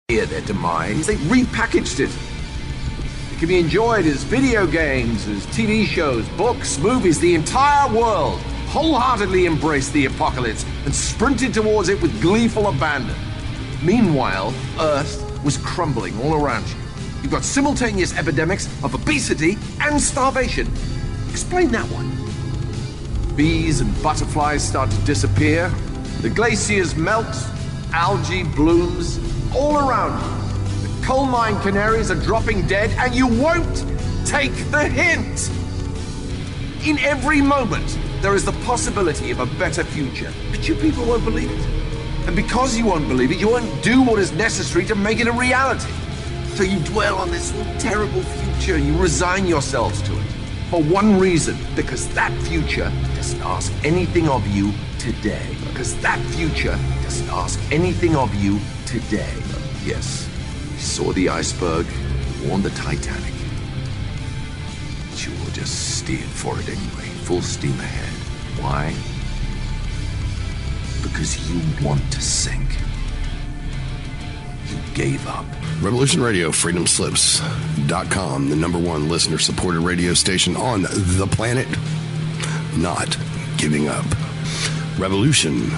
their demise, they repackaged it. It can be enjoyed as video games, as TV shows, books, movies. The entire world wholeheartedly embraced the apocalypse and sprinted towards it with gleeful abandon. Meanwhile, Earth was crumbling all around you. You've got simultaneous epidemics of obesity and starvation. Explain that one. Bees and butterflies start to disappear. The glaciers melt. Algae blooms all around you. The coal mine canaries are dropping dead, and you won't take the hint. In every moment, there is the possibility of a better future, but you people won't believe it. And because you won't believe it, you won't do what is necessary to make it a reality. So you dwell on this terrible future, and you resign yourselves to it. For one reason, because that future doesn't ask anything of you today. Because that future doesn't ask anything of you today. Yes, you saw the iceberg, warned the Titanic. But you will just steer for it anyway, full steam ahead. Why? Because you want to sink. You gave up. Revolution Radio, freedomslips.com, the number one listener-supported radio station on the planet. Not giving up. Revolution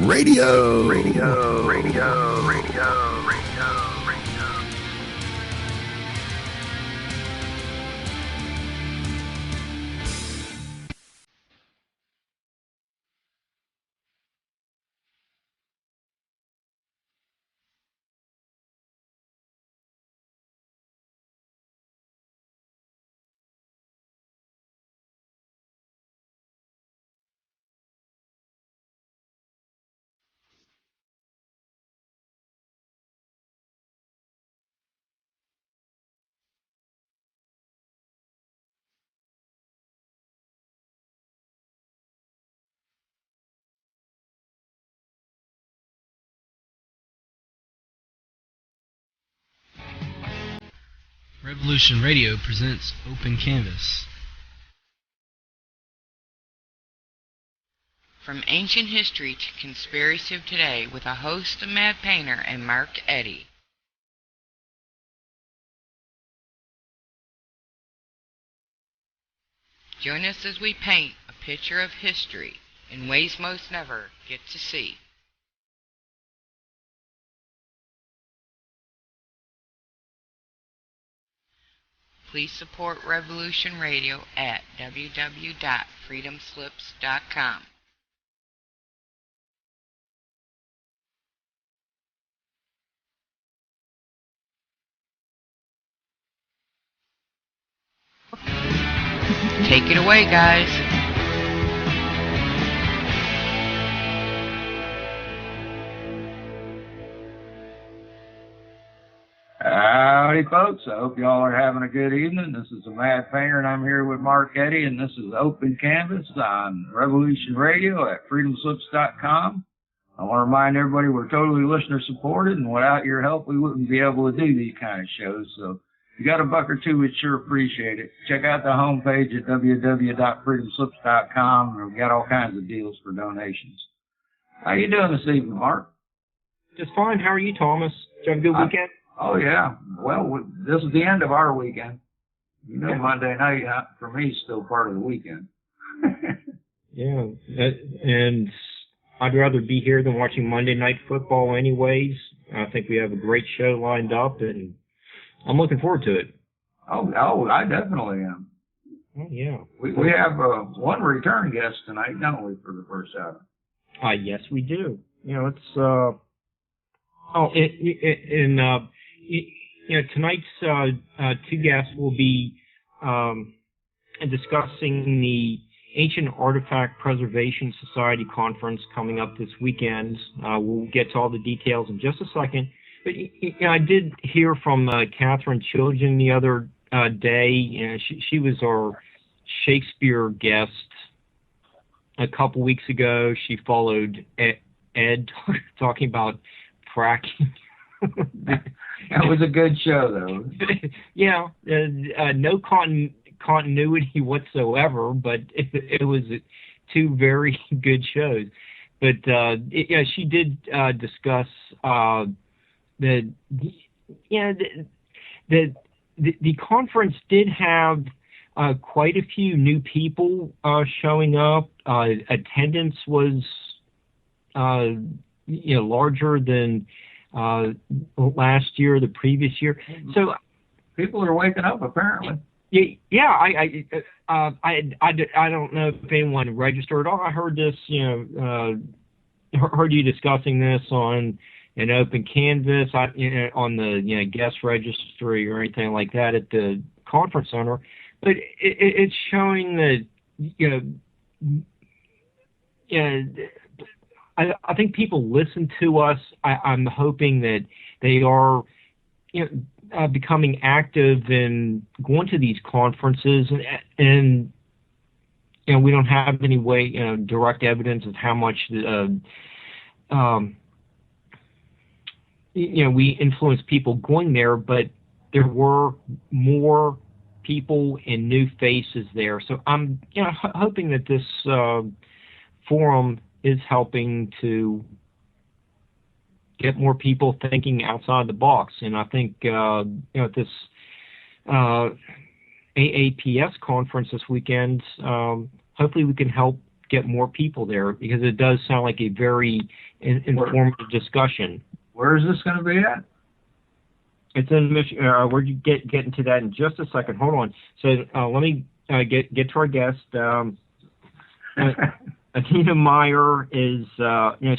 Radio. Radio. Revolution Radio presents Open Canvas. From ancient history to conspiracy of today, with a host of Mad Painter and Mark Eddy. Join us as we paint a picture of history in ways most never get to see. Please support Revolution Radio at www.freedomslips.com. Take it away, guys. Howdy, folks. I hope y'all are having a good evening. This is the Mad Painter, and I'm here with Mark Eddy, and this is Open Canvas on Revolution Radio at freedomslips.com. I want to remind everybody we're totally listener-supported, and without your help, we wouldn't be able to do these kind of shows. So if you got a buck or two, we'd sure appreciate it. Check out the homepage at www.freedomslips.com, and we've got all kinds of deals for donations. How you doing this evening, Mark? Just fine. How are you, Thomas? Did you have a good weekend? Oh, yeah. Well, this is the end of our weekend. You know, yeah. Monday night, for me, is still part of the weekend. Yeah, and I'd rather be here than watching Monday Night Football anyways. I think we have a great show lined up, and I'm looking forward to it. Oh, I definitely am. Oh, yeah. We have one return guest tonight, don't we, for the first hour? Yes, we do. You know, it's tonight's two guests will be discussing the Ancient Artifact Preservation Society conference coming up this weekend. We'll get to all the details in just a second. But I did hear from Catherine Chilgen the other day. She was our Shakespeare guest a couple weeks ago. She followed Ed talking about fracking. That was a good show, though. Yeah, no continuity whatsoever, but it was two very good shows. But she did discuss the conference did have quite a few new people showing up. Attendance was larger than last year, the previous year. So people are waking up apparently. Yeah, I don't know if anyone registered. I heard this, heard you discussing this on an open canvas, on the guest registry or anything like that at the conference center. But it's showing that I think people listen to us. I'm hoping that they are becoming active and going to these conferences, and we don't have any way direct evidence of how much we influence people going there, but there were more people and new faces there. So I'm hoping that this forum is helping to get more people thinking outside the box. And I think at this AAPS conference this weekend, hopefully we can help get more people there, because it does sound like a very informative discussion. Where is this going to be at? It's in Michigan. We're get into that in just a second. Hold on. So let me get to our guest. Anita Meyer is,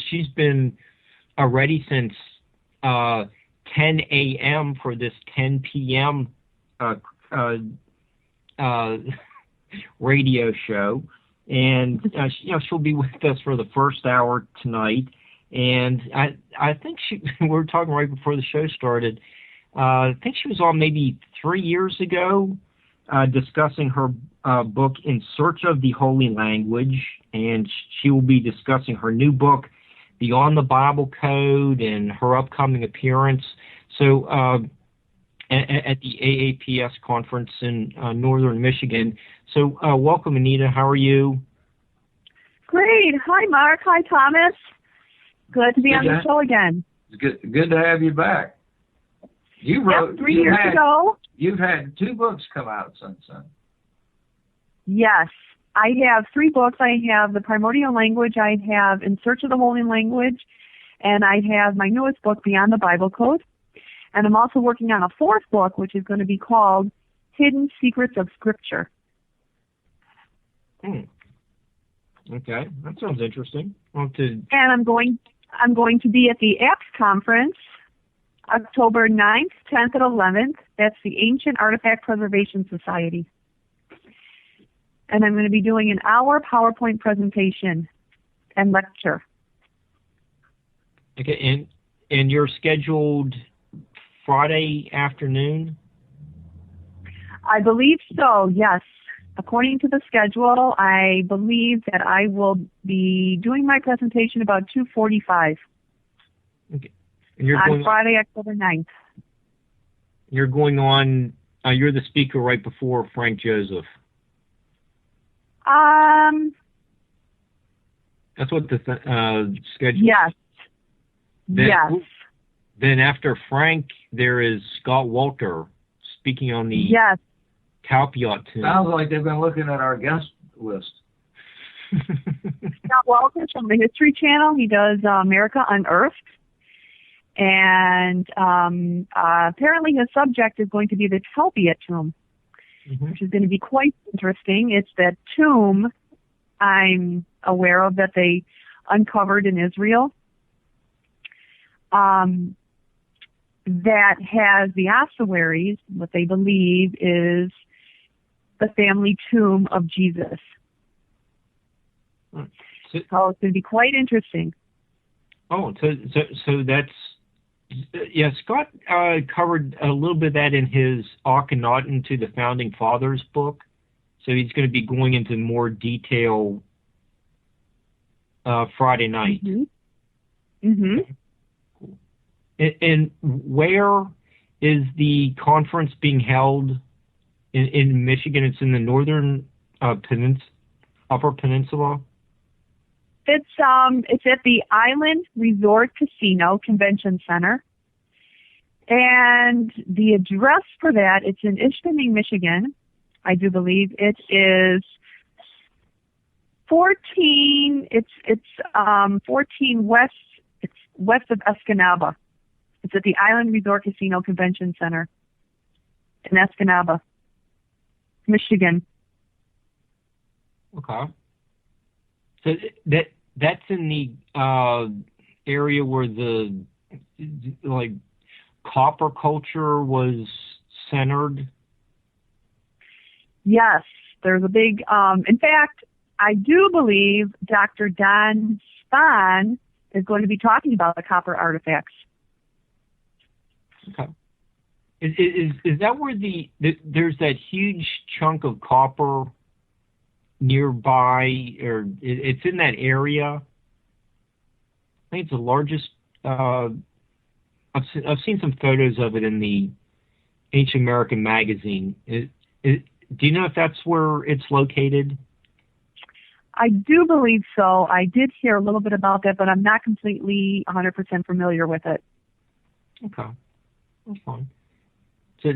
she's been ready since 10 a.m. for this 10 p.m. Radio show, and she'll be with us for the first hour tonight. And I think we were talking right before the show started. I think she was on maybe 3 years ago discussing her book In Search of the Holy Language, and she will be discussing her new book Beyond the Bible Code and her upcoming appearance. So at the AAPS conference in northern Michigan. So welcome, Anita. How are you? Great. Hi, Mark. Hi, Thomas. Good to be on the show again. It's good to have you back. You wrote 3 years ago. You've had 2 books come out since then. Yes. I have 3 books. I have The Primordial Language, I have In Search of the Holy Language, and I have my newest book, Beyond the Bible Code. And I'm also working on a 4th book, which is going to be called Hidden Secrets of Scripture. Okay, that sounds interesting. And I'm going to be at the APPS conference October 9th, 10th, and 11th. That's the Ancient Artifact Preservation Society. And I'm going to be doing an hour PowerPoint presentation and lecture. Okay, and you're scheduled Friday afternoon? I believe so, yes. According to the schedule, I believe that I will be doing my presentation about 2:45. Okay. And you're on Friday, October 9th. You're going on, you're the speaker right before Frank Joseph. That's what the schedule. Yes. Yes. Then after Frank, there is Scott Walter speaking on the Talpiot tomb. Sounds like they've been looking at our guest list. Scott Walter from the History Channel. He does America Unearthed. And apparently his subject is going to be the Talpiot tomb, which is going to be quite interesting. It's that tomb I'm aware of that they uncovered in Israel that has the ossuaries, what they believe is the family tomb of Jesus. So it's going to be quite interesting. Oh, so that's... Yeah, Scott covered a little bit of that in his Akhenaten to the Founding Fathers book. So he's going to be going into more detail Friday night. And where is the conference being held in Michigan? It's in the northern Upper Peninsula. It's at the Island Resort Casino Convention Center, And the address for that, it's in Ishpeming, Michigan. I do believe it is 14. It's 14 west. It's west of Escanaba. It's at the Island Resort Casino Convention Center in Escanaba, Michigan. Okay. So that's in the area where the like copper culture was centered. Yes, there's a big. In fact, I do believe Dr. Don Spahn is going to be talking about the copper artifacts. Okay. Is that where there's that huge chunk of copper nearby, or it's in that area? I think it's the largest. I've seen some photos of it in the Ancient American magazine. Do you know if that's where it's located? I do believe so. I did hear a little bit about that, but I'm not completely 100% familiar with it. Okay, that's fine. So,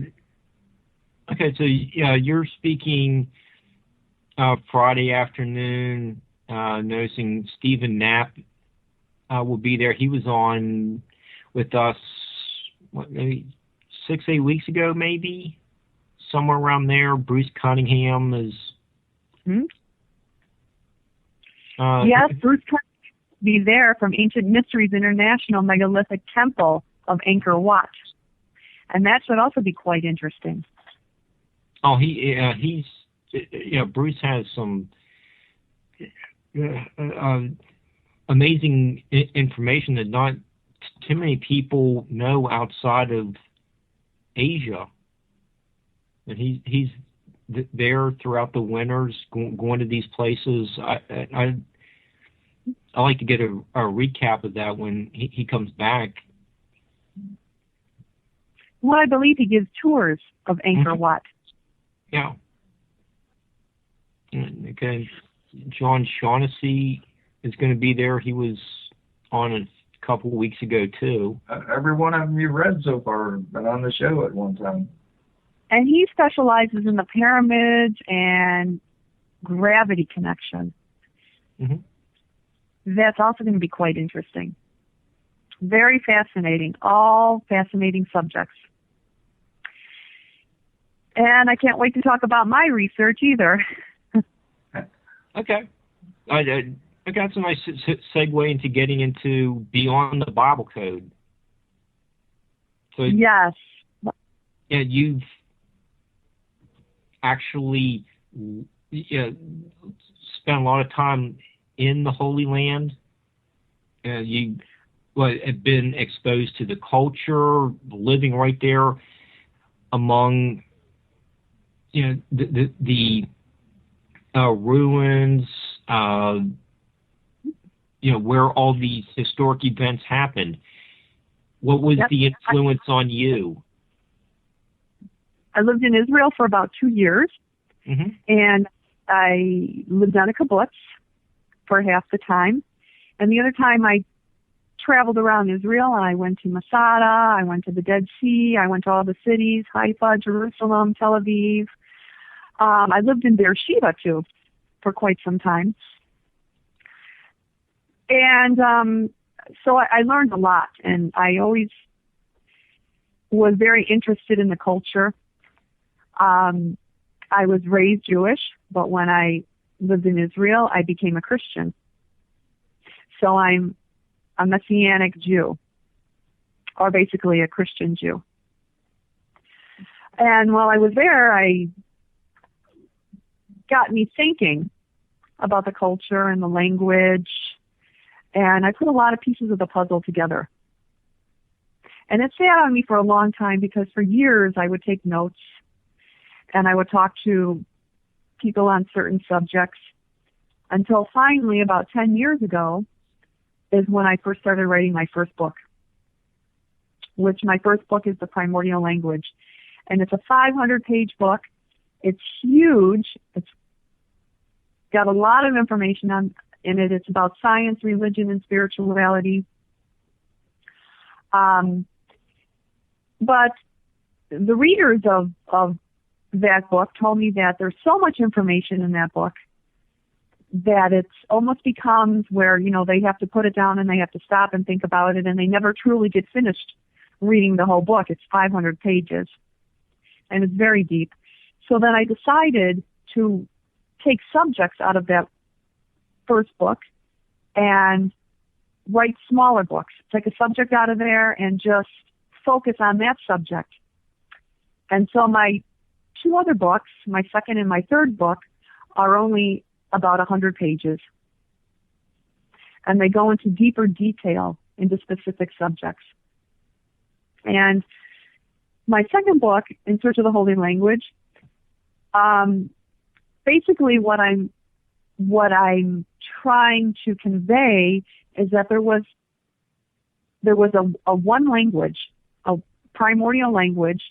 yeah, you're speaking Friday afternoon. Noticing Stephen Knapp will be there. He was on with us, maybe 6-8 weeks ago, maybe somewhere around there. Bruce Cunningham is. Yes, Bruce Cunningham will be there from Ancient Mysteries International Megalithic Temple of Angkor Wat. And that should also be quite interesting. Oh, Bruce has some amazing information that not too many people know outside of Asia. And he's there throughout the winters, going to these places. I like to get a recap of that when he comes back. Well, I believe he gives tours of Angkor Wat. Yeah. And again, John Shaughnessy is going to be there. He was on a couple of weeks ago, too. Every one of them you've read so far have been on the show at one time. And he specializes in the pyramids and gravity connection. That's also going to be quite interesting. Very fascinating. All fascinating subjects. And I can't wait to talk about my research either. Okay. I got some nice segue into getting into Beyond the Bible Code. So, yes. Yeah, you've actually spent a lot of time in the Holy Land. You have been exposed to the culture, living right there among the ruins, where all these historic events happened. What was the influence on you? I lived in Israel for about 2 years, and I lived on a kibbutz for half the time. And the other time I traveled around Israel, and I went to Masada, I went to the Dead Sea, I went to all the cities, Haifa, Jerusalem, Tel Aviv. I lived in Beersheba, too, for quite some time. And so I learned a lot, and I always was very interested in the culture. I was raised Jewish, but when I lived in Israel, I became a Christian. So I'm a Messianic Jew, or basically a Christian Jew. And while I was there, I got me thinking about the culture and the language, and I put a lot of pieces of the puzzle together. And it sat on me for a long time because for years I would take notes and I would talk to people on certain subjects until finally about 10 years ago is when I first started writing my first book, which my first book is The Primordial Language. And it's a 500-page book. It's huge. It's got a lot of information in it. It's about science, religion, and spirituality. But the readers of that book told me that there's so much information in that book that it's almost becomes where, they have to put it down and they have to stop and think about it, and they never truly get finished reading the whole book. It's 500 pages, and it's very deep. So then I decided to take subjects out of that first book and write smaller books. Take a subject out of there and just focus on that subject. And so my two other books, my second and my third book, are only about 100 pages. And they go into deeper detail into specific subjects. And my second book, In Search of the Holy Language, basically what I'm trying to convey is that there was a one language, a primordial language,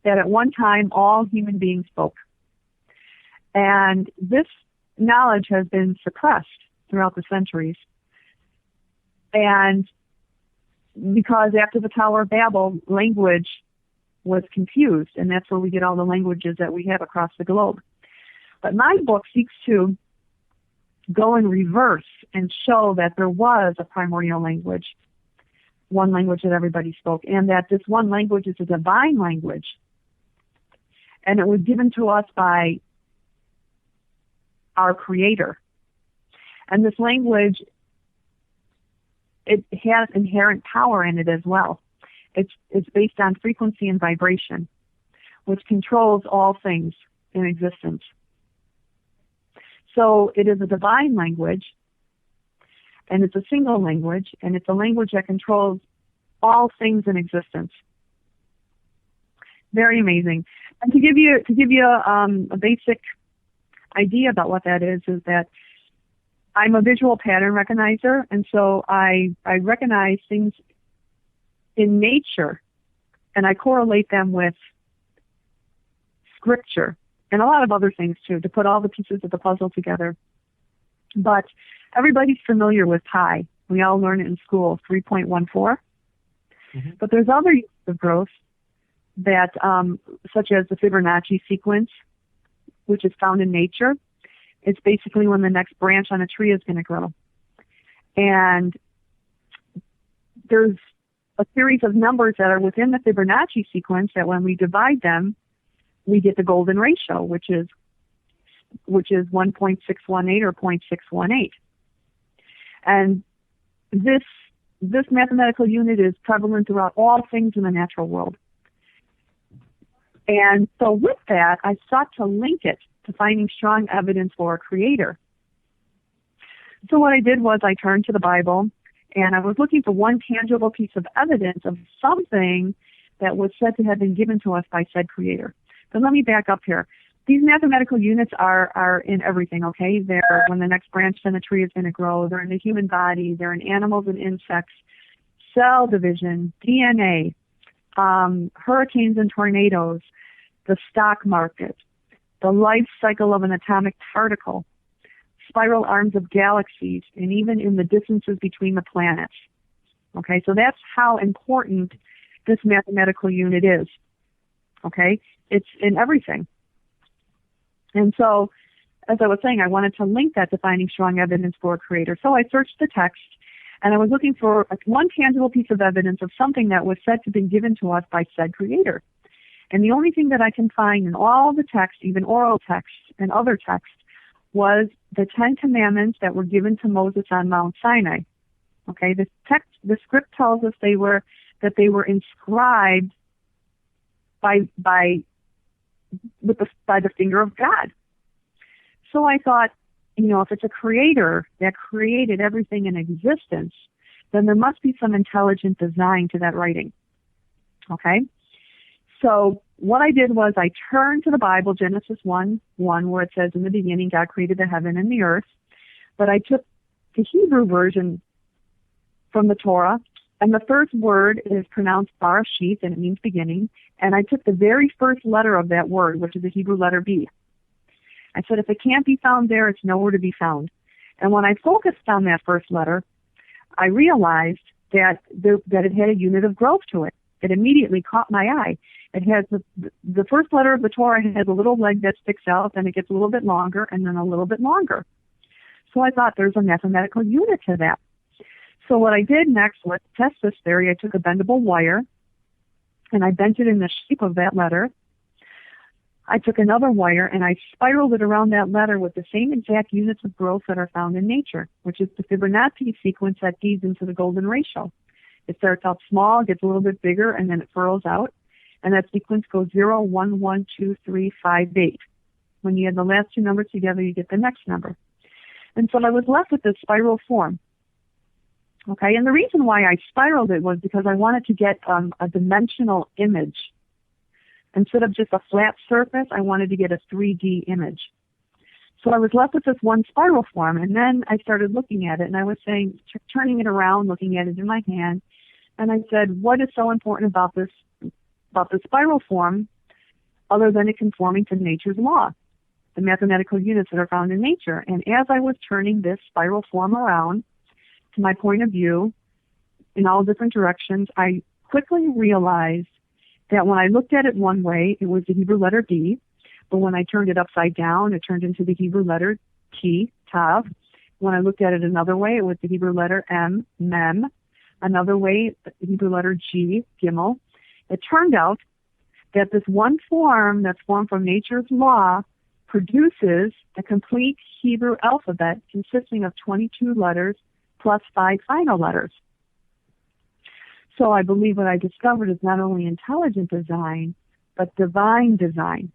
that at one time all human beings spoke. And this knowledge has been suppressed throughout the centuries. And because after the Tower of Babel, language was confused, and that's where we get all the languages that we have across the globe. But my book seeks to go in reverse and show that there was a primordial language, one language that everybody spoke, and that this one language is a divine language. And it was given to us by our Creator. And this language, it has inherent power in it as well. It's based on frequency and vibration, which controls all things in existence. So it is a divine language, and it's a single language, and it's a language that controls all things in existence. Very amazing. And to give you a basic idea about what that is that I'm a visual pattern recognizer, and so I recognize things in nature, and I correlate them with scripture and a lot of other things too, to put all the pieces of the puzzle together. But everybody's familiar with pi. We all learn it in school, 3.14. Mm-hmm. But there's other uses of growth that, such as the Fibonacci sequence, which is found in nature. It's basically when the next branch on a tree is going to grow. And there's a series of numbers that are within the Fibonacci sequence that when we divide them, we get the golden ratio, which is 1.618 or 0.618. And this mathematical unit is prevalent throughout all things in the natural world. And so with that, I sought to link it to finding strong evidence for a creator. So what I did was I turned to the Bible, and I was looking for one tangible piece of evidence of something that was said to have been given to us by said creator. But let me back up here. These mathematical units are in everything, okay? They're when the next branch on the tree is going to grow. They're in the human body. They're in animals and insects, cell division, DNA, hurricanes and tornadoes, the stock market, the life cycle of an atomic particle, spiral arms of galaxies, and even in the distances between the planets. Okay, so that's how important this mathematical unit is. Okay, it's in everything. And so, as I was saying, I wanted to link that to finding strong evidence for a creator. So I searched the text, and I was looking for one tangible piece of evidence of something that was said to have been given to us by said creator. And the only thing that I can find in all the text, even oral texts and other texts, was the 10 Commandments that were given to Moses on Mount Sinai. Okay, the script tells us they were inscribed by the finger of God. So I thought, if it's a creator that created everything in existence, then there must be some intelligent design to that writing. Okay? So what I did was I turned to the Bible, Genesis 1:1, where it says, in the beginning God created the heaven and the earth. But I took the Hebrew version from the Torah, and the first word is pronounced Barashith, and it means beginning. And I took the very first letter of that word, which is the Hebrew letter B. I said, if it can't be found there, it's nowhere to be found. And when I focused on that first letter, I realized that it had a unit of growth to it. It immediately caught my eye. It has the first letter of the Torah has a little leg that sticks out, then it gets a little bit longer, and then a little bit longer. So I thought there's a mathematical unit to that. So what I did next was test this theory. I took a bendable wire, and I bent it in the shape of that letter. I took another wire, and I spiraled it around that letter with the same exact units of growth that are found in nature, which is the Fibonacci sequence that feeds into the golden ratio. It starts out small, gets a little bit bigger, and then it furrows out. And that sequence goes 0, 1, 1, 2, 3, 5, 8. When you add the last two numbers together, you get the next number. And so I was left with this spiral form. Okay, and the reason why I spiraled it was because I wanted to get a dimensional image. Instead of just a flat surface, I wanted to get a 3D image. So I was left with this one spiral form, and then I started looking at it, and I was saying, turning it around, looking at it in my hand, and I said, what is so important about this spiral form other than it conforming to nature's law, the mathematical units that are found in nature? And as I was turning this spiral form around to my point of view in all different directions, I quickly realized that when I looked at it one way, it was the Hebrew letter B, but when I turned it upside down, it turned into the Hebrew letter T, Tav. When I looked at it another way, it was the Hebrew letter M, Mem. Another way, the Hebrew letter G, Gimel. It turned out that this one form that's formed from nature's law produces a complete Hebrew alphabet consisting of 22 letters plus 5 final letters. So I believe what I discovered is not only intelligent design, but divine design.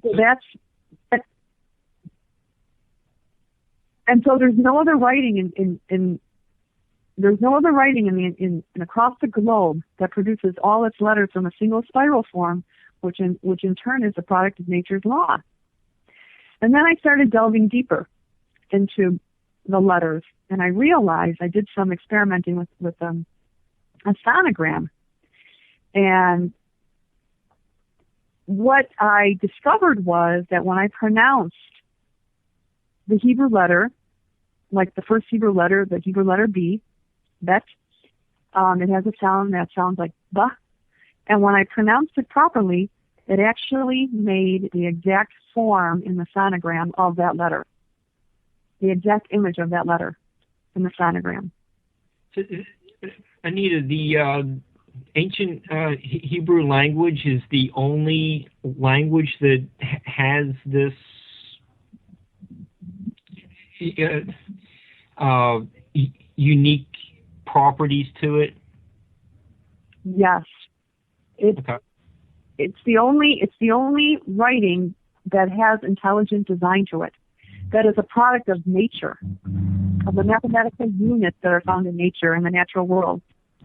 So and so there's no other writing there's no other writing in across the globe that produces all its letters from a single spiral form, which in turn is a product of nature's law. And then I started delving deeper into the letters, and I realized I did some experimenting with a sonogram, and what I discovered was that when I pronounced the Hebrew letter, like the first Hebrew letter, the Hebrew letter B, bet, it has a sound that sounds like ba, and when I pronounced it properly, it actually made the exact form in the sonogram of that letter, the exact image of that letter in the sonogram. So, Anita, the ancient Hebrew language is the only language that has this unique properties to it? Yes. It's the only writing that has intelligent design to it, that is a product of nature, of the mathematical units that are found in nature in the natural world.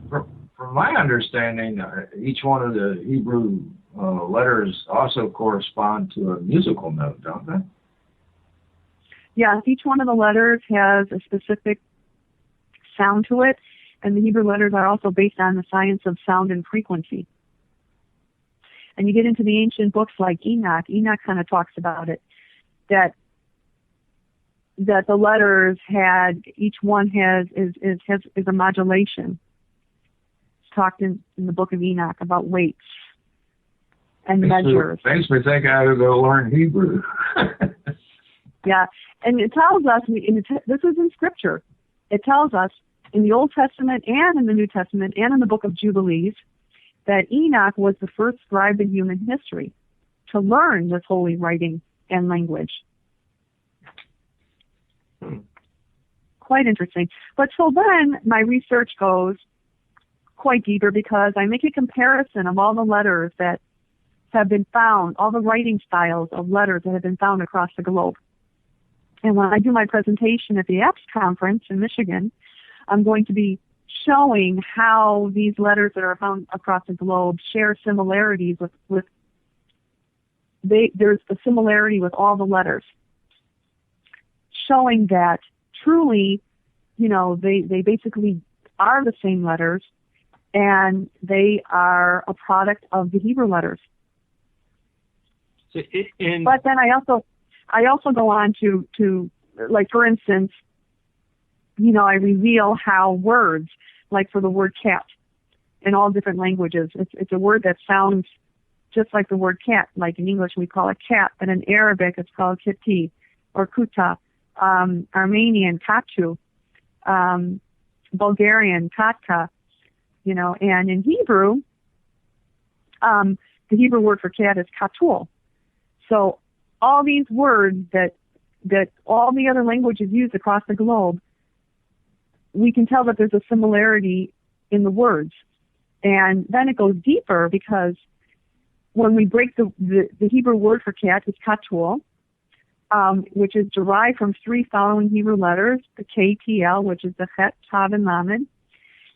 From my understanding, each one of the Hebrew letters also correspond to a musical note, don't they? Yes, each one of the letters has a specific sound to it, and the Hebrew letters are also based on the science of sound and frequency. And you get into the ancient books like Enoch. Enoch kind of talks about it, that the letters had, each one is a modulation. It's talked in the book of Enoch about weights and measures. Makes me think I ought to go learn Hebrew. Yeah, and it tells us, this is in Scripture, it tells us in the Old Testament and in the New Testament and in the book of Jubilees that Enoch was the first scribe in human history to learn this holy writing and language. Quite interesting. But so then my research goes quite deeper because I make a comparison of all the letters that have been found, all the writing styles of letters that have been found across the globe. And when I do my presentation at the APPS conference in Michigan, I'm going to be showing how these letters that are found across the globe share similarities there's a similarity with all the letters, showing that truly, they basically are the same letters, and they are a product of the Hebrew letters. So but then I also go on to like, for instance, I reveal how words, like for the word cat, in all different languages. It's a word that sounds just like the word cat. Like in English, we call it cat, but in Arabic, it's called kiti or kuta. Armenian, katu. Bulgarian, katka. And in Hebrew, the Hebrew word for cat is katul. So all these words that all the other languages use across the globe, we can tell that there's a similarity in the words. And then it goes deeper, because when we break the Hebrew word for cat is katul, which is derived from 3 following Hebrew letters, the KTL, which is the Chet, Tav, and Lamed.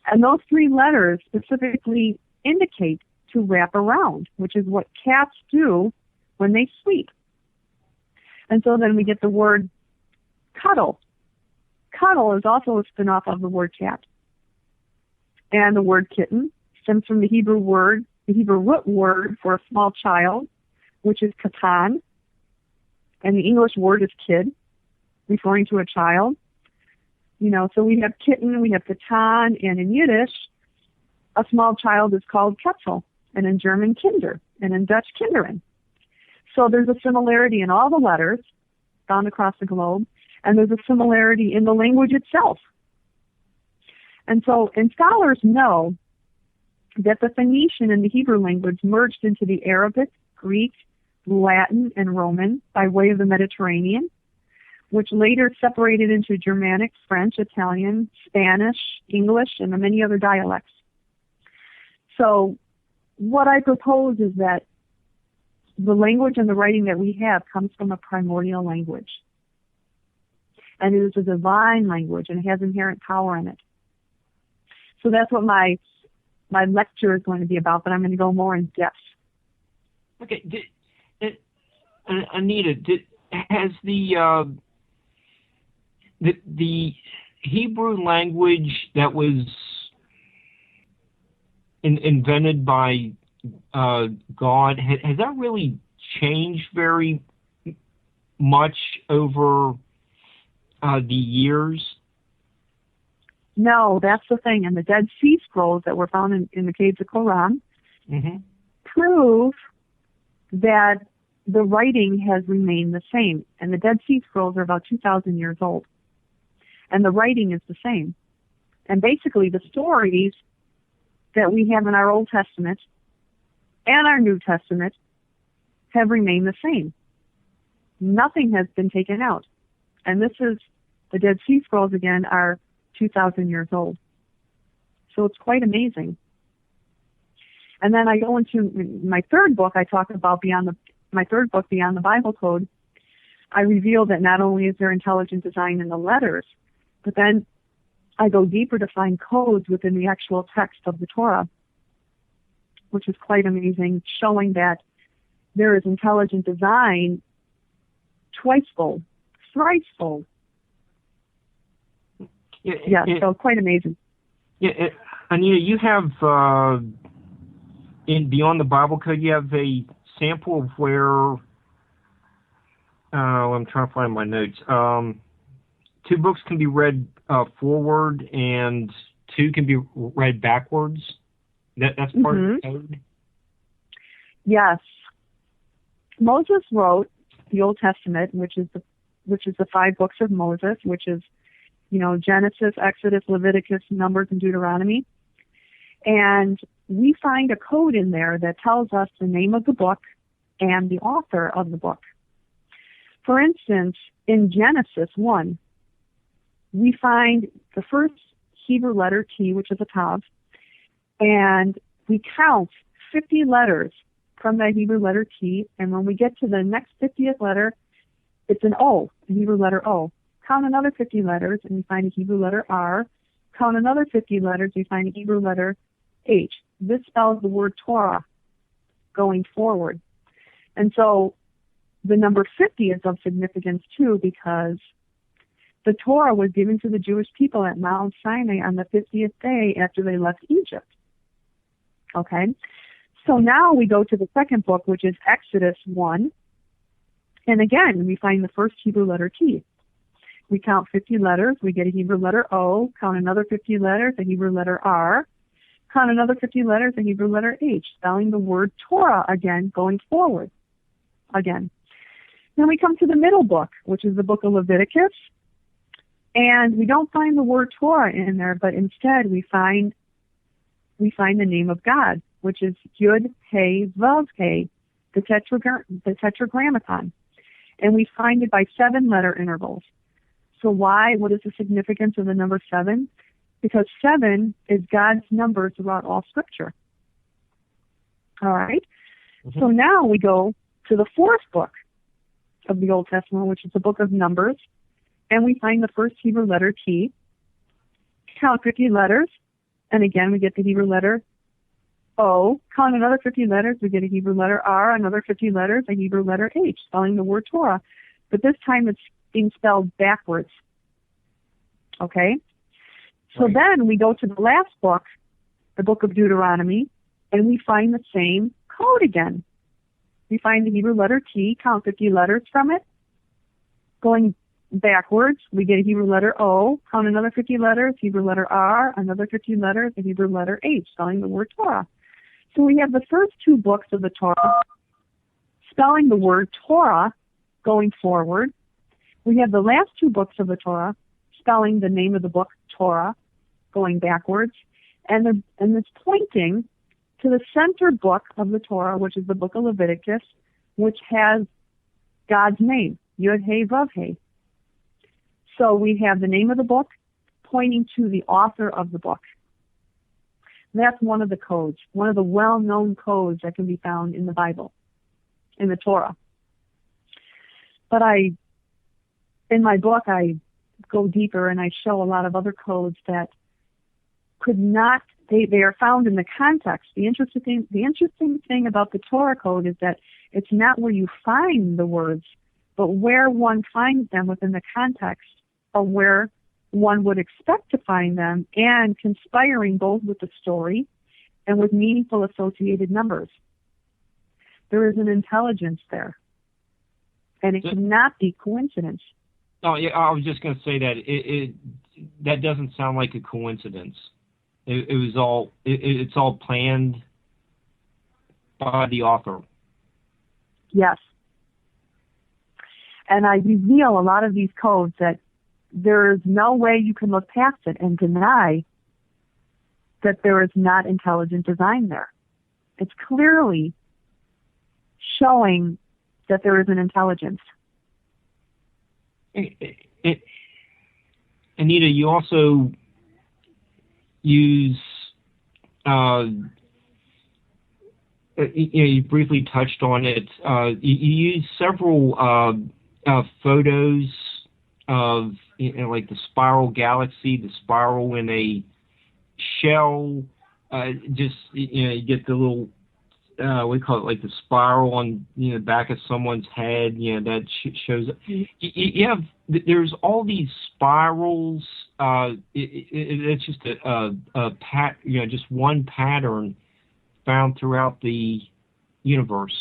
And those 3 letters specifically indicate to wrap around, which is what cats do when they sleep. And so then we get the word cuddle. Cuddle is also a spin-off of the word cat. And the word kitten stems from the Hebrew root word for a small child, which is katan. And the English word is kid, referring to a child. So we have kitten, we have katan, and in Yiddish, a small child is called ketzel, and in German, kinder, and in Dutch, kinderen. So there's a similarity in all the letters found across the globe, and there's a similarity in the language itself. And scholars know that the Phoenician and the Hebrew language merged into the Arabic, Greek, Latin, and Roman by way of the Mediterranean, which later separated into Germanic, French, Italian, Spanish, English, and many other dialects. So what I propose is that the language and the writing that we have comes from a primordial language. And it is a divine language, and it has inherent power in it. So that's what my lecture is going to be about, but I'm going to go more in depth. Okay. Anita, has the Hebrew language that was invented by God, has that really changed very much over the years? No, that's the thing. And the Dead Sea Scrolls that were found in the caves of Qumran prove that the writing has remained the same. And the Dead Sea Scrolls are about 2,000 years old. And the writing is the same. And basically the stories that we have in our Old Testament and our New Testament have remained the same. Nothing has been taken out. And this is, the Dead Sea Scrolls again are 2,000 years old. So it's quite amazing. And then I go into my third book, I talk about my third book, Beyond the Bible Code. I reveal that not only is there intelligent design in the letters, but then I go deeper to find codes within the actual text of the Torah, which is quite amazing, showing that there is intelligent design twice-fold, thrice-fold. So quite amazing. Yeah, Anita, you have, in Beyond the Bible Code, you have a sample of where, I'm trying to find my notes. 2 books can be read forward and 2 can be read backwards. That's part of the code? Yes. Moses wrote the Old Testament, which is the 5 books of Moses, which is, Genesis, Exodus, Leviticus, Numbers, and Deuteronomy. And we find a code in there that tells us the name of the book and the author of the book. For instance, in Genesis 1, we find the first Hebrew letter T, which is a Tav, and we count 50 letters from that Hebrew letter T, and when we get to the next 50th letter, it's an O, the Hebrew letter O. Count another 50 letters, and we find a Hebrew letter R. Count another 50 letters, we find a Hebrew letter H. This spells the word Torah going forward. And so the number 50 is of significance too, because the Torah was given to the Jewish people at Mount Sinai on the 50th day after they left Egypt. Okay? So now we go to the second book, which is Exodus 1. And again, we find the first Hebrew letter T. We count 50 letters, we get a Hebrew letter O. Count another 50 letters, a Hebrew letter R. Count another 50 letters, the Hebrew letter H, spelling the word Torah again, going forward again. Then we come to the middle book, which is the book of Leviticus, and we don't find the word Torah in there, but instead we find the name of God, which is Yud, He, Vav, He, the Tetragrammaton. And we find it by 7-letter intervals. So why? What is the significance of the number 7? Because 7 is God's number throughout all Scripture. All right? Mm-hmm. So now we go to the 4th book of the Old Testament, which is the book of Numbers, and we find the first Hebrew letter T. Count 50 letters, and again we get the Hebrew letter O. Count another 50 letters, we get a Hebrew letter R, another 50 letters, a Hebrew letter H, spelling the word Torah. But this time it's being spelled backwards. Okay? So then we go to the last book, the book of Deuteronomy, and we find the same code again. We find the Hebrew letter T, count 50 letters from it. Going backwards, we get a Hebrew letter O, count another 50 letters, Hebrew letter R, another 50 letters, a Hebrew letter H, spelling the word Torah. So we have the first 2 books of the Torah spelling the word Torah going forward. We have the last 2 books of the Torah spelling the name of the book Torah going backwards. And it's pointing to the center book of the Torah, which is the book of Leviticus, which has God's name, Yud, He, Vav, He. So we have the name of the book pointing to the author of the book. That's one of the codes, one of the well-known codes that can be found in the Bible, in the Torah. But in my book, I go deeper and I show a lot of other codes that could not, they are found in the context. The interesting thing about the Torah code is that it's not where you find the words, but where one finds them within the context of where one would expect to find them, and conspiring both with the story and with meaningful associated numbers. There is an intelligence there, and it cannot be coincidence. Oh, yeah, I was just going to say that that doesn't sound like a coincidence. It's all planned by the author. Yes. And I reveal a lot of these codes that there is no way you can look past it and deny that there is not intelligent design there. It's clearly showing that there is an intelligence. Anita, you also use, you briefly touched on it. You use several photos of, like the spiral galaxy, the spiral in a shell. You get the little, we call it like the spiral on the back of someone's head. That shows up. You have, there's all these spirals. It's just just one pattern found throughout the universe.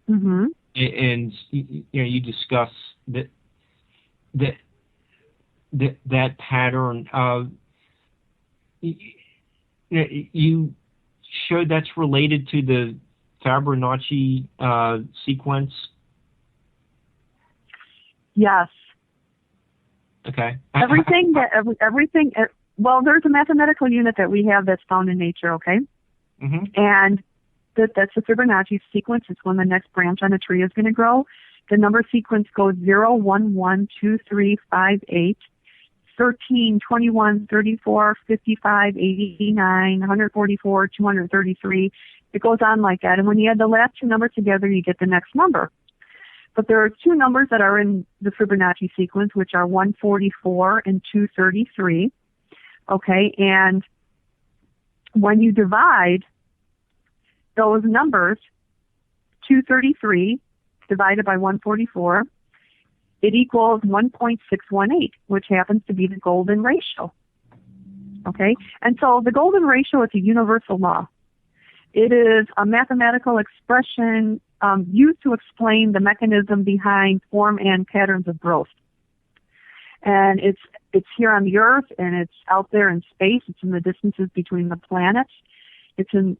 Mm-hmm. And you discuss that pattern. You showed that's related to the Fibonacci sequence. Yes. Okay. Well, there's a mathematical unit that we have that's found in nature. Okay. Mm-hmm. And that's the Fibonacci sequence. It's when the next branch on a tree is going to grow. The number sequence goes 0, 1, 1, 2, 3, 5, 8, 13, 21, 34, 55, 89, 144, 233. It goes on like that. And when you add the last 2 numbers together, you get the next number. But there are 2 numbers that are in the Fibonacci sequence, which are 144 and 233. Okay, and when you divide those numbers, 233 divided by 144, it equals 1.618, which happens to be the golden ratio. Okay? And so the golden ratio is a universal law. It is a mathematical expression used to explain the mechanism behind form and patterns of growth. And it's here on the Earth, and it's out there in space. It's in the distances between the planets. It's in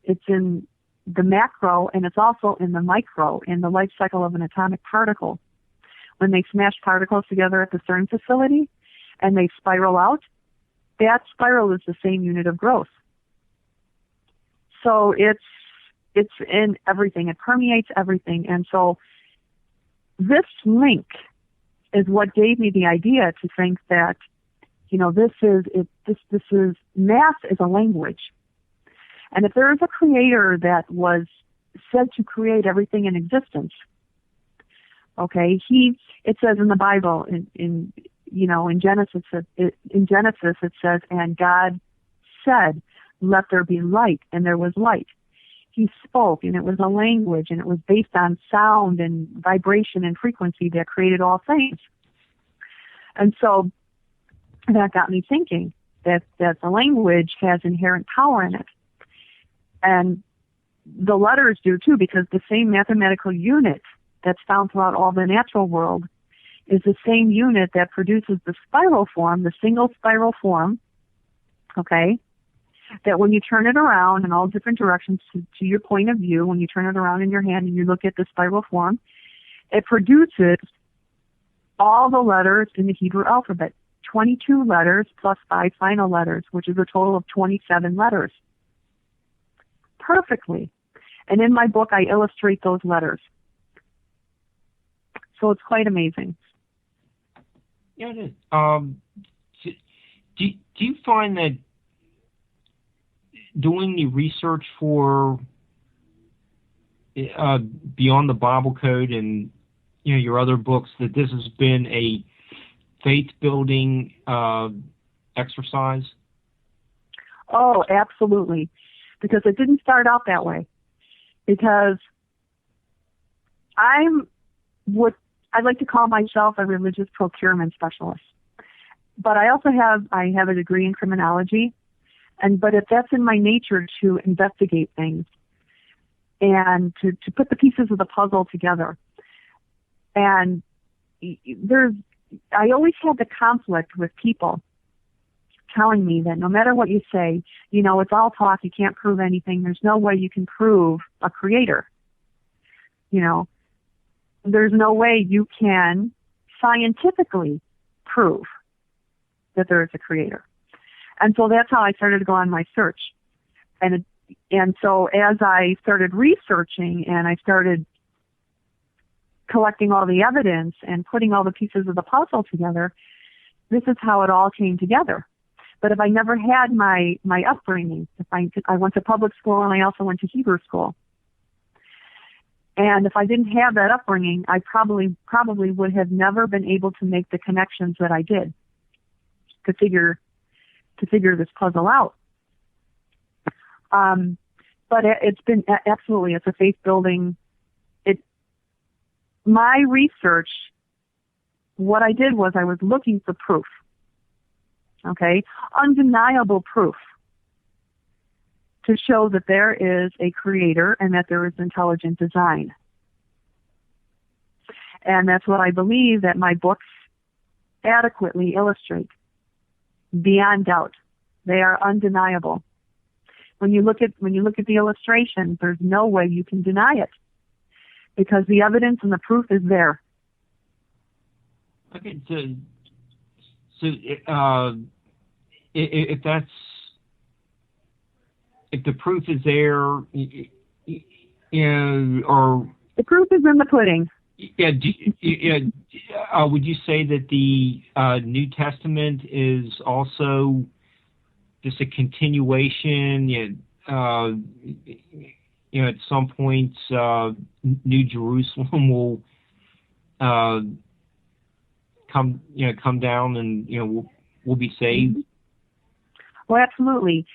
the macro, and it's also in the micro, in the life cycle of an atomic particle. When they smash particles together at the CERN facility and they spiral out, that spiral is the same unit of growth. So it's in everything. It permeates everything. And so this link is what gave me the idea to think that, this is math is a language. And if there is a creator that was said to create everything in existence, okay, it says in the Bible, in Genesis, it says, and God said, let there be light, and there was light. He spoke, and it was a language, and it was based on sound and vibration and frequency that created all things. And so that got me thinking that the language has inherent power in it. And the letters do too, because the same mathematical unit that's found throughout all the natural world is the same unit that produces the spiral form, the single spiral form, okay, that when you turn it around in all different directions to your point of view, when you turn it around in your hand and you look at the spiral form, it produces all the letters in the Hebrew alphabet, 22 letters plus 5 final letters, which is a total of 27 letters. Perfectly. And in my book, I illustrate those letters. So it's quite amazing. Yeah, it is. Do you find that doing the research for Beyond the Bible Code and your other books, that this has been a faith-building exercise? Oh, absolutely. Because it didn't start out that way. Because I'd like to call myself a religious procurement specialist. But I also have a degree in criminology, but if that's in my nature to investigate things and to put the pieces of the puzzle together. And I always had the conflict with people telling me that no matter what you say, it's all talk, you can't prove anything, there's no way you can prove a creator. There's no way you can scientifically prove that there is a creator. And so that's how I started to go on my search. And so as I started researching and I started collecting all the evidence and putting all the pieces of the puzzle together, this is how it all came together. But if I never had my upbringing, I went to public school and I also went to Hebrew school. And if I didn't have that upbringing, I probably would have never been able to make the connections that I did to figure this puzzle out. But it's been absolutely, it's a faith building. My research, what I did was I was looking for proof. Okay, undeniable proof to show that there is a creator and that there is intelligent design. And that's what I believe that my books adequately illustrate, beyond doubt. They are undeniable. When you look at the illustration, there's no way you can deny it, because the evidence and the proof is there. Okay, so if the proof is there, or the proof is in the pudding. Yeah. Would you say that the New Testament is also just a continuation? At some point, New Jerusalem will come down, and we'll be saved. Well, absolutely.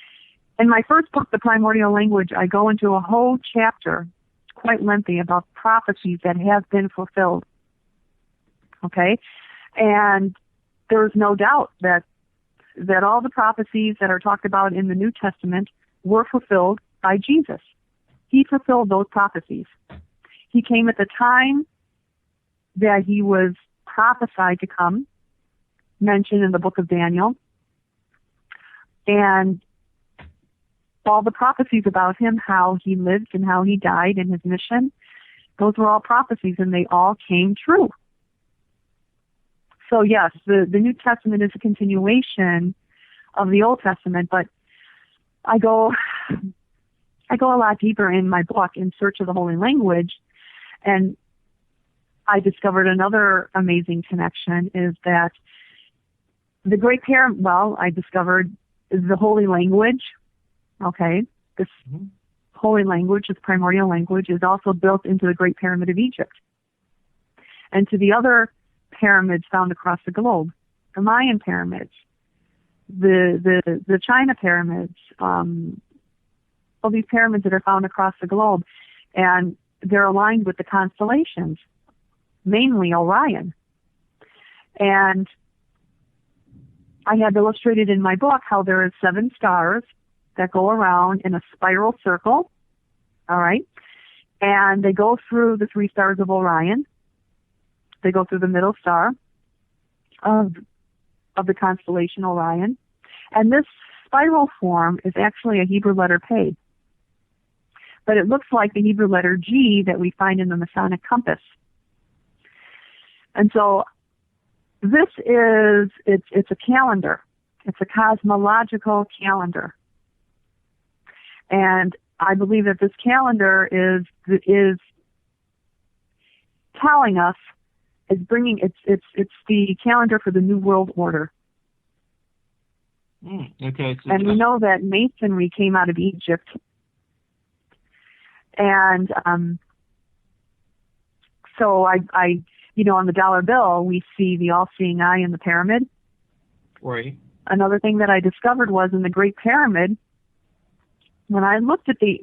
In my first book, The Primordial Language, I go into a whole chapter, quite lengthy, about prophecies that have been fulfilled. Okay? And there's no doubt that all the prophecies that are talked about in the New Testament were fulfilled by Jesus. He fulfilled those prophecies. He came at the time that he was prophesied to come, mentioned in the book of Daniel. And all the prophecies about him, how he lived and how he died and his mission, those were all prophecies, and they all came true. So yes, the New Testament is a continuation of the Old Testament, but I go a lot deeper in my book in search of the Holy Language, and I discovered another amazing connection is that the Great Pyramid, I discovered the Holy Language, okay, this Holy Language, this Primordial Language, is also built into the Great Pyramid of Egypt and to the other pyramids found across the globe, the Mayan pyramids, the China pyramids, all these pyramids that are found across the globe, and they're aligned with the constellations, mainly Orion. And I have illustrated in my book how there are 7 stars that go around in a spiral circle, all right, and they go through the 3 stars of Orion. They go through the middle star of the constellation Orion. And this spiral form is actually a Hebrew letter Pei. But it looks like the Hebrew letter G that we find in the Masonic compass. And so this is, it's a calendar. It's a cosmological calendar. And I believe that this calendar is telling us, it's bringing, it's the calendar for the New World Order. Okay. So and we know that Masonry came out of Egypt. And so I, on the dollar bill, we see the all-seeing eye in the pyramid. Right. Another thing that I discovered was in the Great Pyramid, when I looked at the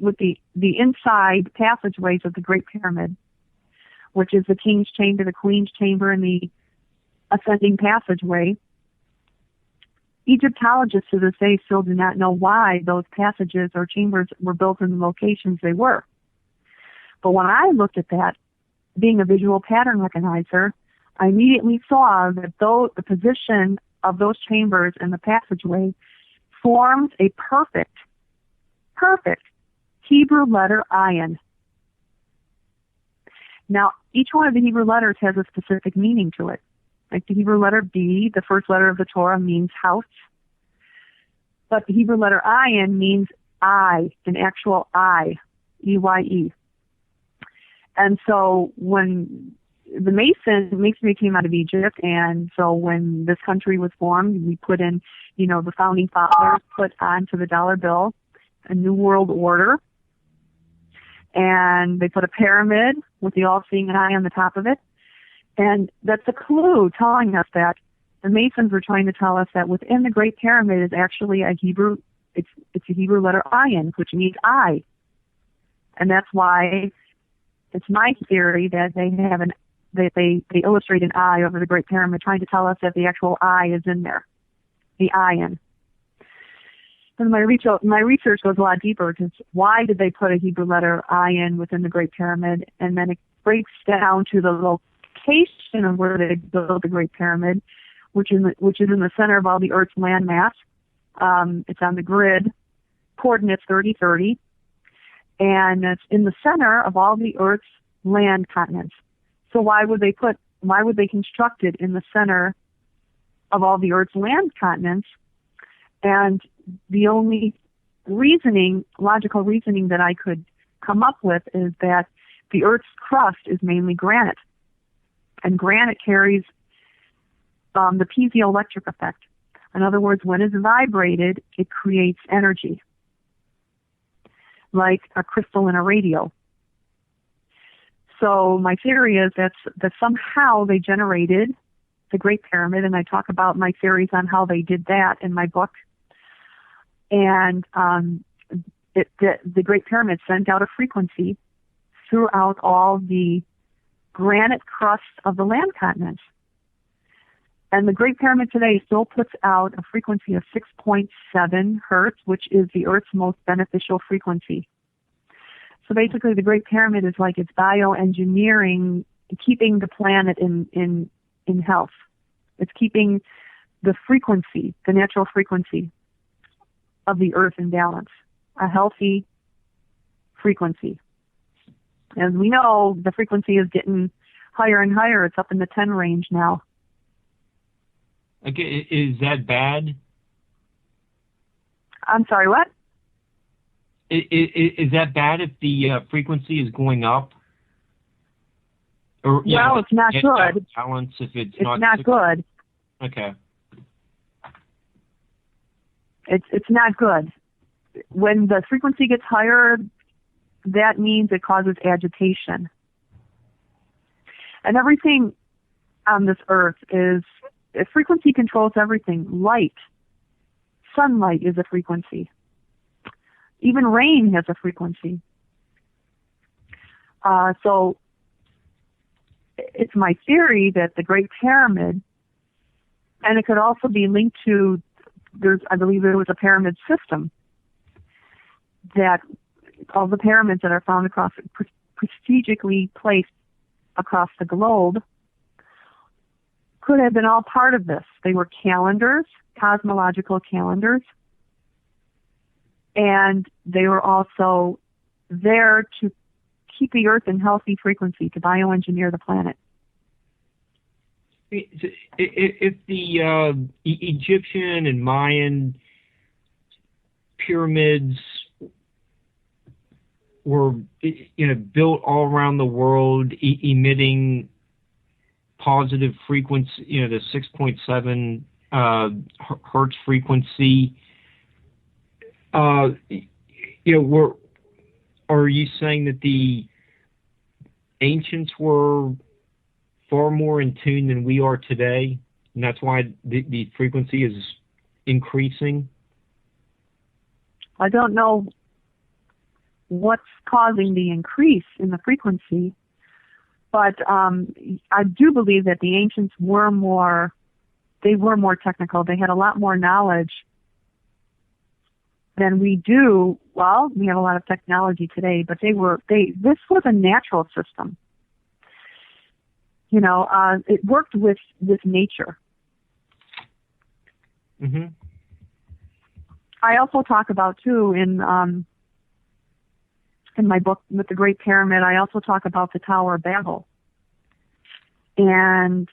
inside passageways of the Great Pyramid, which is the King's Chamber, the Queen's Chamber, and the ascending passageway, Egyptologists to this day still do not know why those passages or chambers were built in the locations they were. But when I looked at that, being a visual pattern recognizer, I immediately saw that the position of those chambers and the passageway forms a perfect Hebrew letter ayin. Now, each one of the Hebrew letters has a specific meaning to it. Like the Hebrew letter B, the first letter of the Torah, means house. But the Hebrew letter ayin means eye, an actual eye, E-Y-E. And so when the Masonry came out of Egypt, and so when this country was formed, we put in, the founding fathers put onto the dollar bill a New World Order. And they put a pyramid with the all-seeing eye on the top of it. And that's a clue telling us that the Masons were trying to tell us that within the Great Pyramid is actually a Hebrew, it's a Hebrew letter ayin, which means eye. And that's why it's my theory that they illustrate an eye over the Great Pyramid, trying to tell us that the actual eye is in there, the ayin. And my research goes a lot deeper, because why did they put a Hebrew letter ayin within the Great Pyramid? And then it breaks down to the location of where they built the Great Pyramid, which is in the center of all the Earth's landmass. It's on the grid, coordinates 3030, and it's in the center of all the Earth's land continents. So why would they construct it in the center of all the Earth's land continents? And the only logical reasoning that I could come up with is that the Earth's crust is mainly granite. And granite carries the piezoelectric effect. In other words, when it's vibrated, it creates energy, like a crystal in a radio. So my theory is that somehow they generated the Great Pyramid, and I talk about my theories on how they did that in my book. And the Great Pyramid sent out a frequency throughout all the granite crust of the land continents. And the Great Pyramid today still puts out a frequency of 6.7 hertz, which is the Earth's most beneficial frequency. So basically, the Great Pyramid is like it's bioengineering, keeping the planet in health. It's keeping the frequency, the natural frequency of the Earth in balance, a healthy frequency. As we know, the frequency is getting higher and higher. It's up in the 10 range now. Okay, is that bad? I'm sorry, what? Is that bad if the frequency is going up? Or, well, it's not good. Balance if it's not good. Okay. It's not good. When the frequency gets higher, that means it causes agitation. And everything on this earth is, frequency controls everything. Light, sunlight is a frequency. Even rain has a frequency. So it's my theory that the Great Pyramid, and it could also be linked to, I believe there was a pyramid system, that all the pyramids that are found across, strategically placed across the globe, could have been all part of this. They were calendars, cosmological calendars, and they were also there to keep the Earth in healthy frequency, to bioengineer the planet. If the Egyptian and Mayan pyramids were, built all around the world, emitting positive frequency, the 6.7 hertz frequency, are you saying that the ancients were far more in tune than we are today, and that's why the frequency is increasing? I don't know what's causing the increase in the frequency, but I do believe that the ancients were more technical. They had a lot more knowledge than we do. Well, we have a lot of technology today, but this was a natural system. It worked with nature. Mm-hmm. I also talk about, too, in my book with the Great Pyramid, I also talk about the Tower of Babel and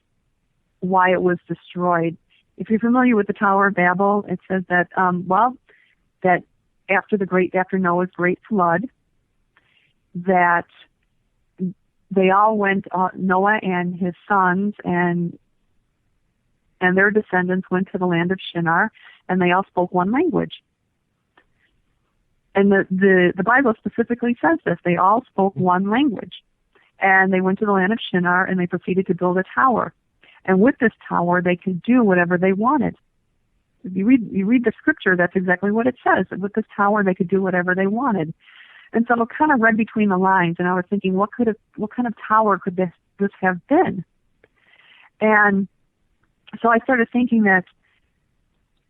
why it was destroyed. If you're familiar with the Tower of Babel, it says that, that after Noah's great flood, that they all went, Noah and his sons and their descendants went to the land of Shinar, and they all spoke one language. And the Bible specifically says this. They all spoke one language. And they went to the land of Shinar, and they proceeded to build a tower. And with this tower, they could do whatever they wanted. If you read the scripture, that's exactly what it says. With this tower, they could do whatever they wanted. And so I kind of read between the lines, and I was thinking, what kind of tower could this have been? And so I started thinking that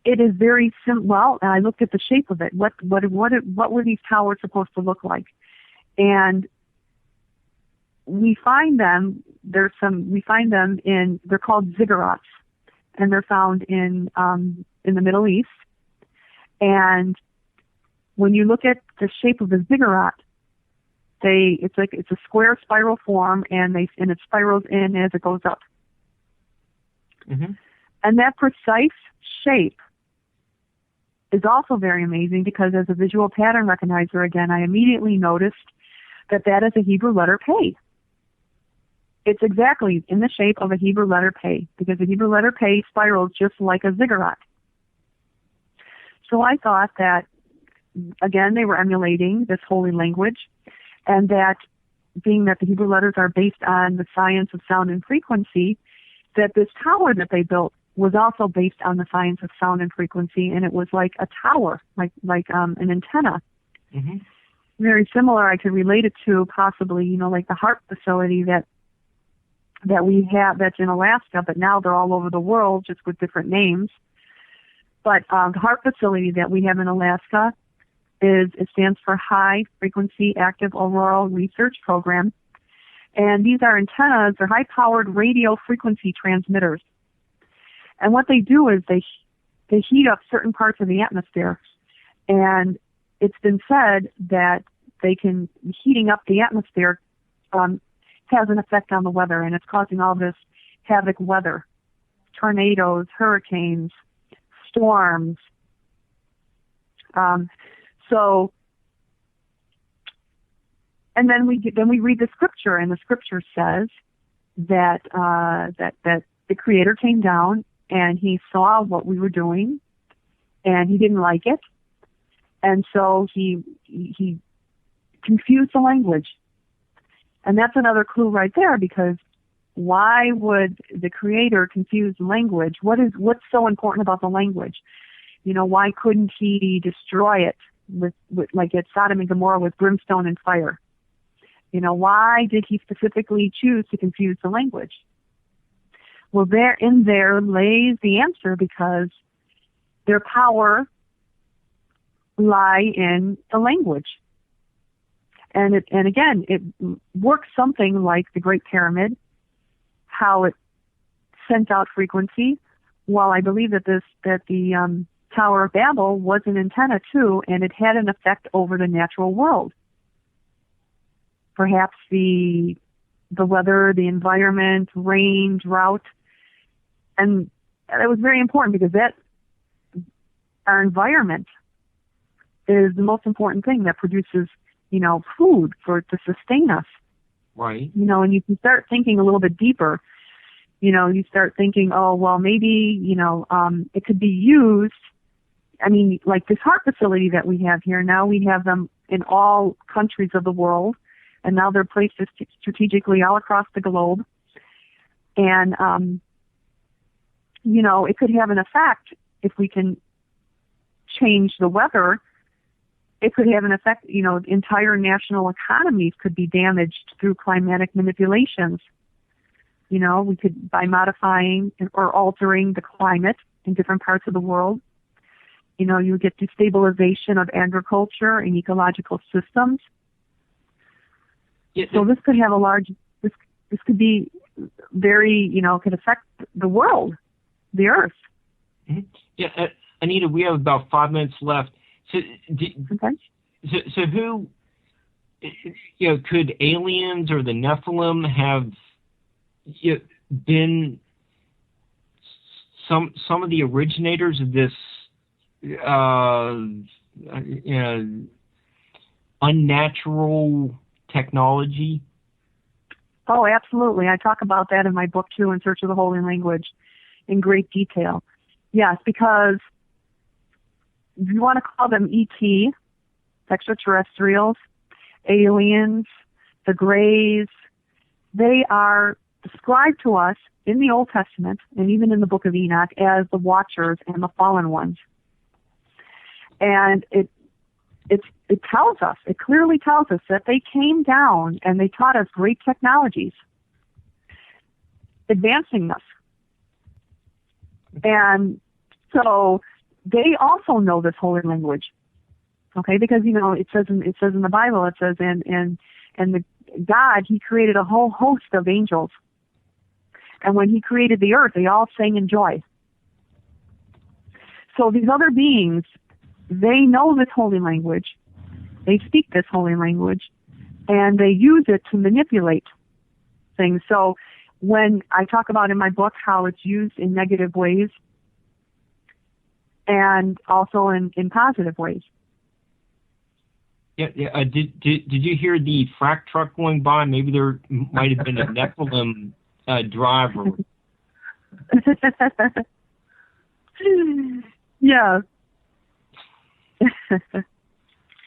it is very simple. Well, and I looked at the shape of it. What were these towers supposed to look like? And we find them. They're called ziggurats, and they're found in the Middle East. And when you look at the shape of the ziggurat, it's a square spiral form, and it spirals in as it goes up. Mm-hmm. And that precise shape is also very amazing, because as a visual pattern recognizer, again, I immediately noticed that is a Hebrew letter Pei. It's exactly in the shape of a Hebrew letter Pei, because the Hebrew letter Pei spirals just like a ziggurat. So I thought that, again, they were emulating this holy language, and that being that the Hebrew letters are based on the science of sound and frequency, that this tower that they built was also based on the science of sound and frequency, and it was like a tower, like an antenna. Mm-hmm. Very similar. I could relate it to possibly, like the HARP facility that we have that's in Alaska, but now they're all over the world, just with different names. But the HARP facility that we have in Alaska it stands for High Frequency Active Auroral Research Program, and these are antennas. They're high-powered radio frequency transmitters. And what they do is they heat up certain parts of the atmosphere. And it's been said that heating up the atmosphere has an effect on the weather, and it's causing all this havoc weather, tornadoes, hurricanes, storms. And then we read the scripture, and the scripture says that the Creator came down and he saw what we were doing, and he didn't like it, and so he confused the language. And that's another clue right there, because why would the Creator confuse the language? What's so important about the language? Why couldn't he destroy it with like at Sodom and Gomorrah with brimstone and fire? Why did he specifically choose to confuse the language? Well, there lays the answer, because their power lie in the language. And again, it works something like the Great Pyramid, how it sent out frequency. While I believe that the Tower of Babel was an antenna too, and it had an effect over the natural world. Perhaps the weather, the environment, rain, drought, and it was very important, because our environment is the most important thing that produces, food to sustain us. Right. And you can start thinking a little bit deeper. You start thinking, oh, well, maybe, it could be used. I mean, like this heart facility that we have here, now we have them in all countries of the world, and now they're placed strategically all across the globe. And, it could have an effect if we can change the weather. It could have an effect, entire national economies could be damaged through climatic manipulations. We could, by modifying or altering the climate in different parts of the world, you get destabilization of agriculture and ecological systems. Yeah, so this could have this could be very, could affect the world, the earth. Mm-hmm. Yeah, Anita, we have about 5 minutes left. So, okay. So who, could aliens or the Nephilim have been some of the originators of this, unnatural technology? Oh, absolutely. I talk about that in my book too, In Search of the Holy Language, in great detail. Yes, because if you want to call them ET, extraterrestrials, aliens, the Greys, they are described to us in the Old Testament and even in the book of Enoch as the Watchers and the Fallen Ones. And it tells us, it clearly tells us that they came down and they taught us great technologies, advancing us. And so they also know this holy language, okay? Because it says in the Bible, it says and the God, He created a whole host of angels, and when He created the earth, they all sang in joy. So these other beings, they know this holy language, they speak this holy language, and they use it to manipulate things. So when I talk about in my book how it's used in negative ways and also in positive ways. Yeah. Did you hear the frack truck going by? Maybe there might have been a Nephilim driver. Yeah. It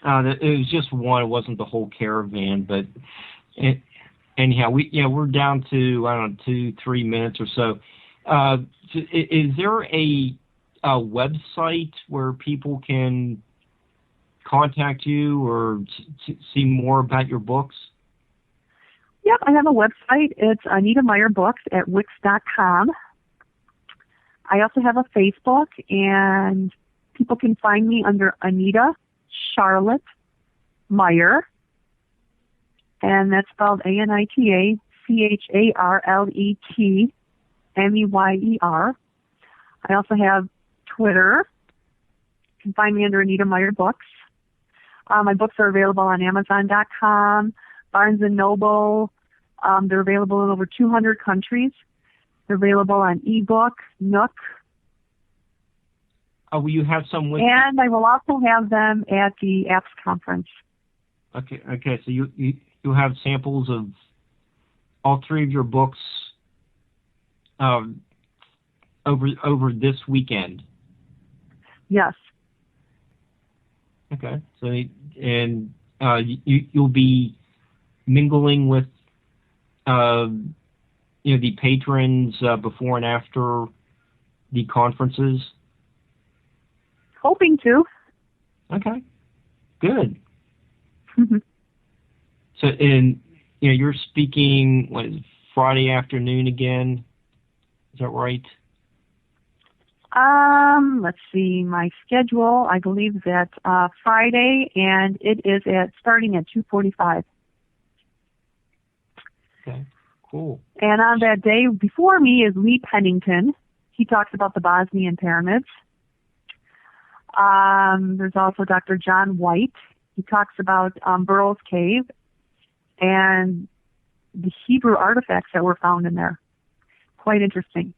was just one. It wasn't the whole caravan, but anyhow, we're down to 2-3 minutes or so. Is there a website where people can contact you or see more about your books? Yep, I have a website. It's Anita Meyer Books at Wix.com. I also have a Facebook, and people can find me under Anita Charlotte Meyer, and that's spelled ANITA CHARLET MEYER. I also have Twitter. You can find me under Anita Meyer Books. My books are available on Amazon.com, Barnes & Noble. They're available in over 200 countries. They're available on ebook, Nook. Will you have some with? And I will also have them at the APPS conference. Okay. So you have samples of all three of your books over this weekend. Yes. Okay. So you'll be mingling with the patrons before and after the conferences. Hoping to. Okay. Good. Mm-hmm. So, you're speaking Friday afternoon again? Is that right? Let's see, my schedule, I believe is at Friday, and it is starting at 2:45. Okay, cool. And on that day before me is Lee Pennington. He talks about the Bosnian pyramids. There's also Dr. John White. He talks about Burroughs Cave and the Hebrew artifacts that were found in there. Quite interesting.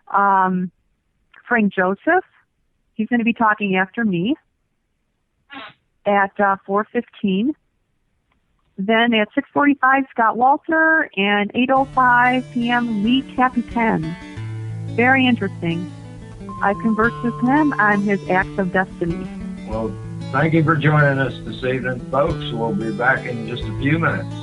Frank Joseph, he's going to be talking after me at 4:15. Then at 6:45, Scott Walter, and 8:05 p.m., Lee Capitan. Very interesting. I conversed with him on his acts of destiny. Well, thank you for joining us this evening, folks. We'll be back in just a few minutes.